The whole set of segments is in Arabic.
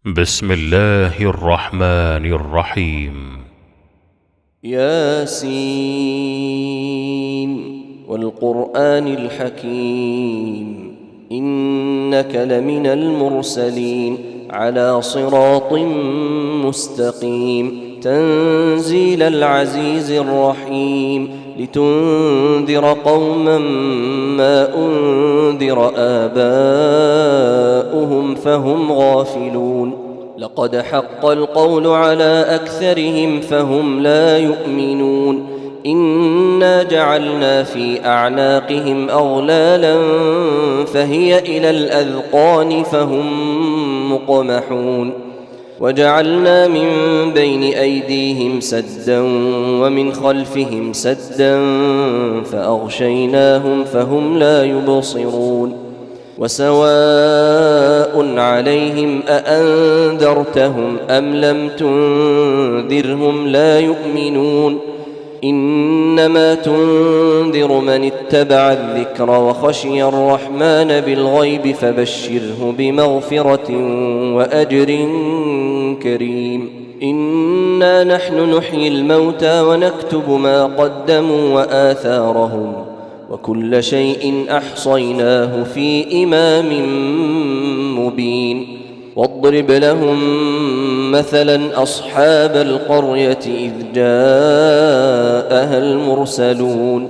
بسم الله الرحمن الرحيم. ياسين والقرآن الحكيم إنك لمن المرسلين على صراط مستقيم تنزيل العزيز الرحيم لتنذر قوما ما أنذر آباؤهم فهم غافلون لقد حق القول على أكثرهم فهم لا يؤمنون إنا جعلنا في أعناقهم أغلالا فهي إلى الأذقان فهم مقمحون وجعلنا من بين أيديهم سدا ومن خلفهم سدا فأغشيناهم فهم لا يبصرون وسواء عليهم أأنذرتهم أم لم تنذرهم لا يؤمنون إنما تنذر من اتبع الذكر وخشي الرحمن بالغيب فبشره بمغفرة وأجر كريم إنا نحن نحيي الموتى ونكتب ما قدموا وآثارهم وكل شيء أحصيناه في إمام مبين واضرب لهم مثلا أصحاب القرية إذ جاءها المرسلون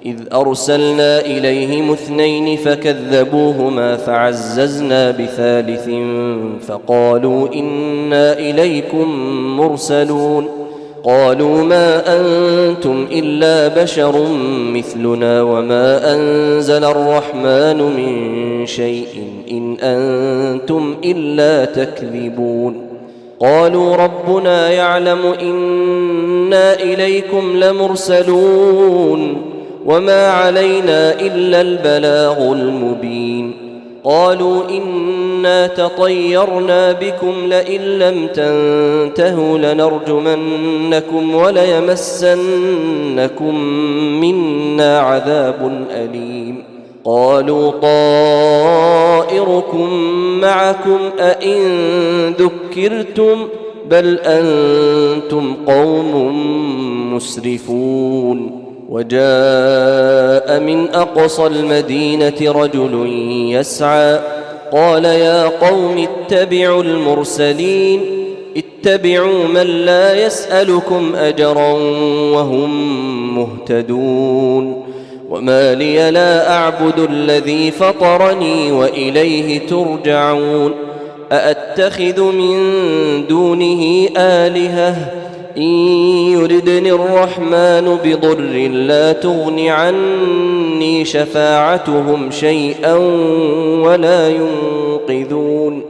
إذ أرسلنا إليهم اثنين فكذبوهما فعززنا بثالث فقالوا إنا إليكم مرسلون قالوا ما أنتم إلا بشر مثلنا وما أنزل الرحمن من شيء إن أنتم إلا تكذبون قالوا ربنا يعلم إنا إليكم لمرسلون وما علينا إلا البلاغ المبين قالوا إنا تطيرنا بكم لئن لم تنتهوا لنرجمنكم وليمسنكم منا عذاب أليم قالوا طائركم معكم أئن ذكرتم بل أنتم قوم مسرفون وجاء من أقصى المدينة رجل يسعى قال يا قوم اتبعوا المرسلين اتبعوا من لا يسألكم أجرا وهم مهتدون وما لي لا أعبد الذي فطرني وإليه ترجعون أأتخذ من دونه آلهة إن يردني الرحمن بضر لا تغن عني شفاعتهم شيئا ولا ينقذون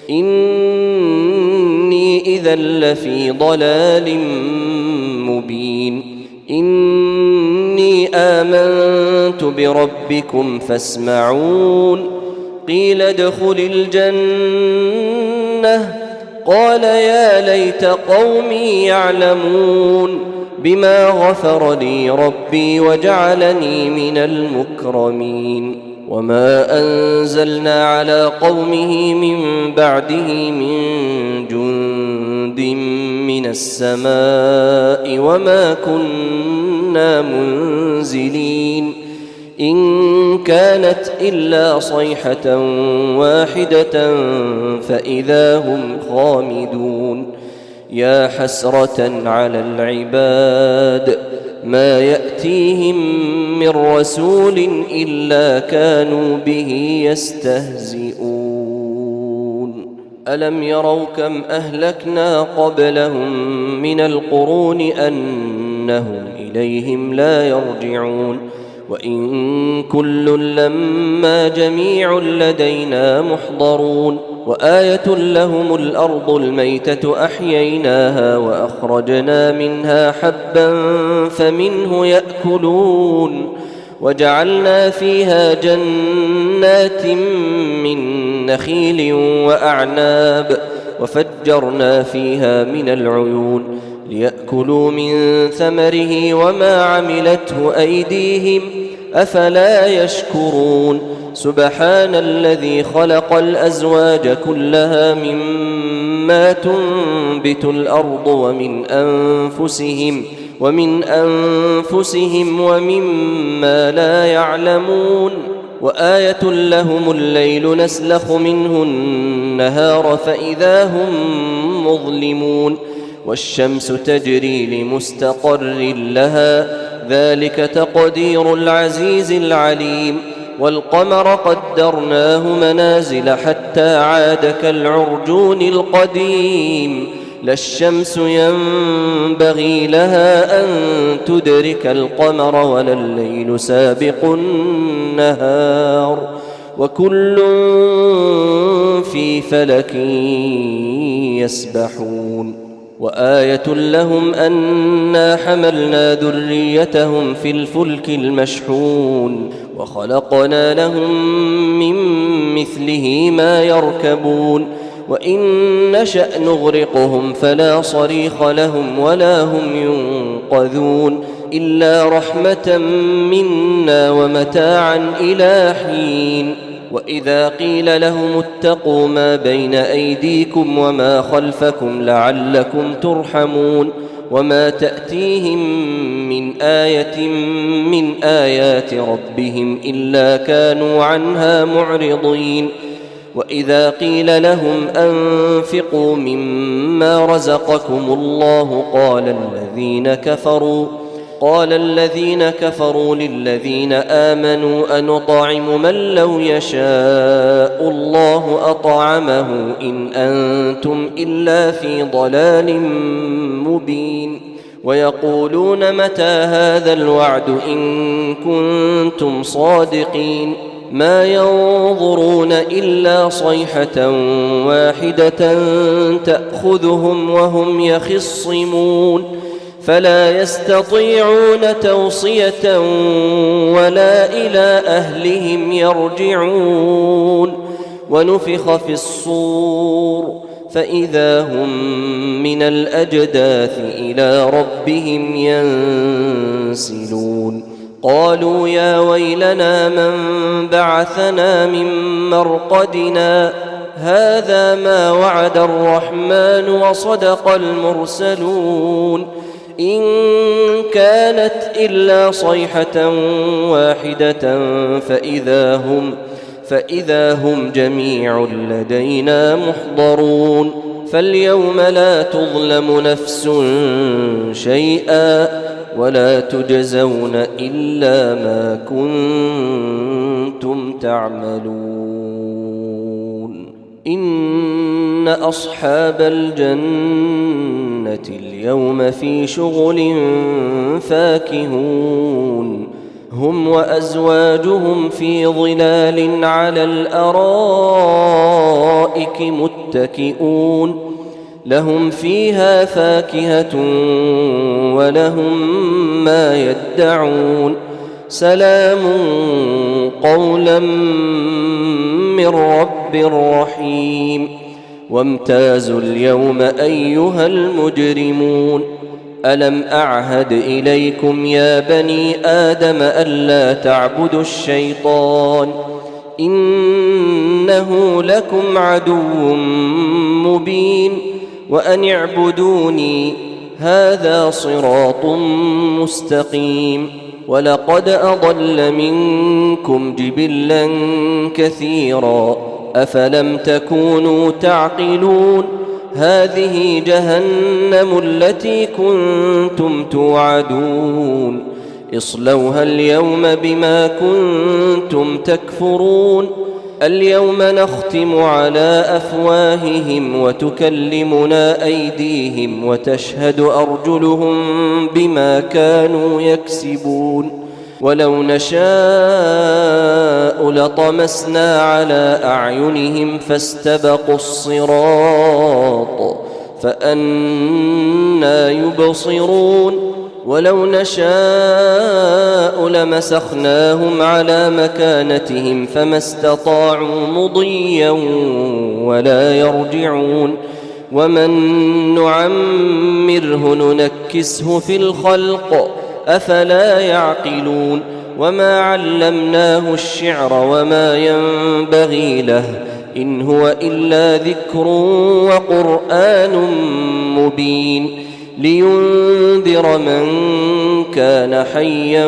إني إذا لفي ضلال مبين إني آمنت بربكم فاسمعون قيل ادخل الجنة قال يا ليت قومي يعلمون بما غفر لي ربي وجعلني من المكرمين وما أنزلنا على قومه من بعده من جند من السماء وما كنا منزلين إن كانت إلا صيحة واحدة فإذا هم خامدون يا حسرة على العباد ما يأتيهم من رسول إلا كانوا به يستهزئون ألم يروا كم أهلكنا قبلهم من القرون أنهم إليهم لا يرجعون وإن كل لما جميع لدينا محضرون وآية لهم الأرض الميتة أحييناها وأخرجنا منها حبا فمنه يأكلون وجعلنا فيها جنات من نخيل وأعناب وفجرنا فيها من العيون ليأكلوا من ثمره وما عملته أيديهم أفلا يشكرون سبحان الذي خلق الأزواج كلها مما مما تنبت الأرض ومن أنفسهم ومما لا يعلمون وآية لهم الليل نسلخ منه النهار فإذا هم مظلمون والشمس تجري لمستقر لها ذلك تقدير العزيز العليم والقمر قدرناه منازل حتى عاد كالعرجون القديم لا الشمس ينبغي لها أن تدرك القمر ولا الليل سابق النهار وكل في فلك يسبحون وآية لهم أنا حملنا ذريتهم في الفلك المشحون وخلقنا لهم من مثله ما يركبون وإن نشأ نغرقهم فلا صريخ لهم ولا هم ينقذون إلا رحمة منا ومتاعا إلى حين وإذا قيل لهم اتقوا ما بين أيديكم وما خلفكم لعلكم ترحمون وما تأتيهم من آية من آيات ربهم إلا كانوا عنها معرضين وإذا قيل لهم أنفقوا مما رزقكم الله قال الذين كفروا للذين آمنوا أنطعم من لو يشاء الله أطعمه إن أنتم إلا في ضلال مبين ويقولون متى هذا الوعد إن كنتم صادقين ما ينظرون إلا صيحة واحدة تأخذهم وهم يخصمون فلا يستطيعون توصية ولا إلى أهلهم يرجعون ونفخ في الصور فإذا هم من الأجداث إلى ربهم ينسلون قالوا يا ويلنا من بعثنا من مرقدنا هذا ما وعد الرحمن وصدق المرسلون إن كانت إلا صيحة واحدة فإذا هم جميع لدينا محضرون فاليوم لا تظلم نفس شيئا ولا تجزون إلا ما كنتم تعملون إن أصحاب الجنة اليوم في شغل فاكهون هم وأزواجهم في ظلال على الأرائك متكئون لهم فيها فاكهة ولهم ما يدعون سلام قولا من رب رحيم وامتازوا اليوم أيها المجرمون ألم أعهد إليكم يا بني آدم ألا تعبدوا الشيطان إنه لكم عدو مبين وأن اعبدوني هذا صراط مستقيم ولقد أضل منكم جبلا كثيرا أفلم تكونوا تعقلون هذه جهنم التي كنتم توعدون اصلوها اليوم بما كنتم تكفرون اليوم نختم على أفواههم وتكلمنا أيديهم وتشهد أرجلهم بما كانوا يكسبون ولو نشاء لطمسنا على أعينهم فاستبقوا الصراط فأنى يبصرون ولو نشاء لمسخناهم على مكانتهم فما استطاعوا مضيا ولا يرجعون ومن نعمره ننكسه في الخلق أفلا يعقلون وما علمناه الشعر وما ينبغي له إن هو إلا ذكر وقرآن مبين لينذر من كان حيا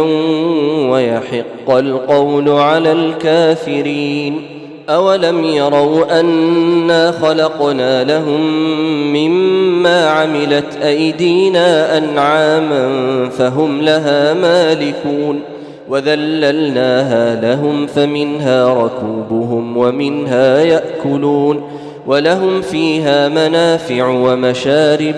ويحق القول على الكافرين أولم يروا أنا خلقنا لهم مما عملت أيدينا أنعاما فهم لها مالكون وذللناها لهم فمنها ركوبهم ومنها يأكلون ولهم فيها منافع ومشارب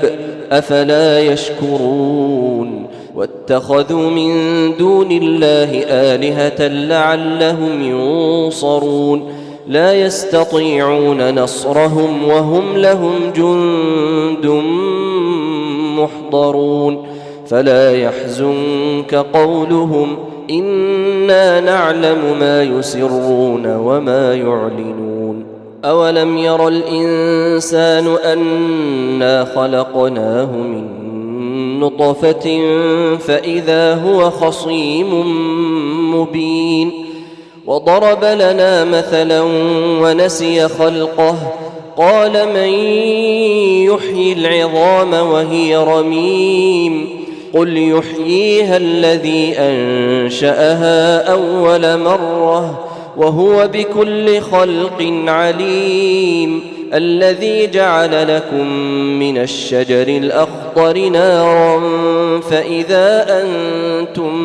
أفلا يشكرون واتخذوا من دون الله آلهة لعلهم ينصرون لا يستطيعون نصرهم وهم لهم جند محضرون فلا يحزنك قولهم إنا نعلم ما يسرون وما يعلنون أولم ير الإنسان أنا خلقناه من نطفة فإذا هو خصيم مبين وضرب لنا مثلا ونسي خلقه قال من يحيي العظام وهي رميم قل يحييها الذي أنشأها أول مرة وهو بكل خلق عليم الذي جعل لكم من الشجر الأخضر نارا فإذا أنتم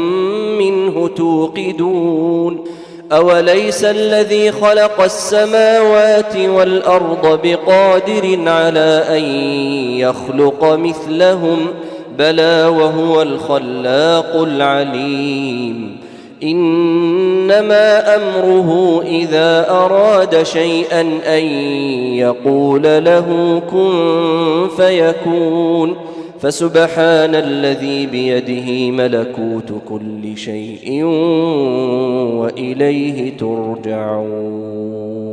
منه توقدون أوليس الذي خلق السماوات والأرض بقادر على أن يخلق مثلهم بلى وهو الخلاق العليم إنما أمره إذا أراد شيئا أن يقول له كن فيكون فسبحان الذي بيده ملكوت كل شيء وإليه ترجعون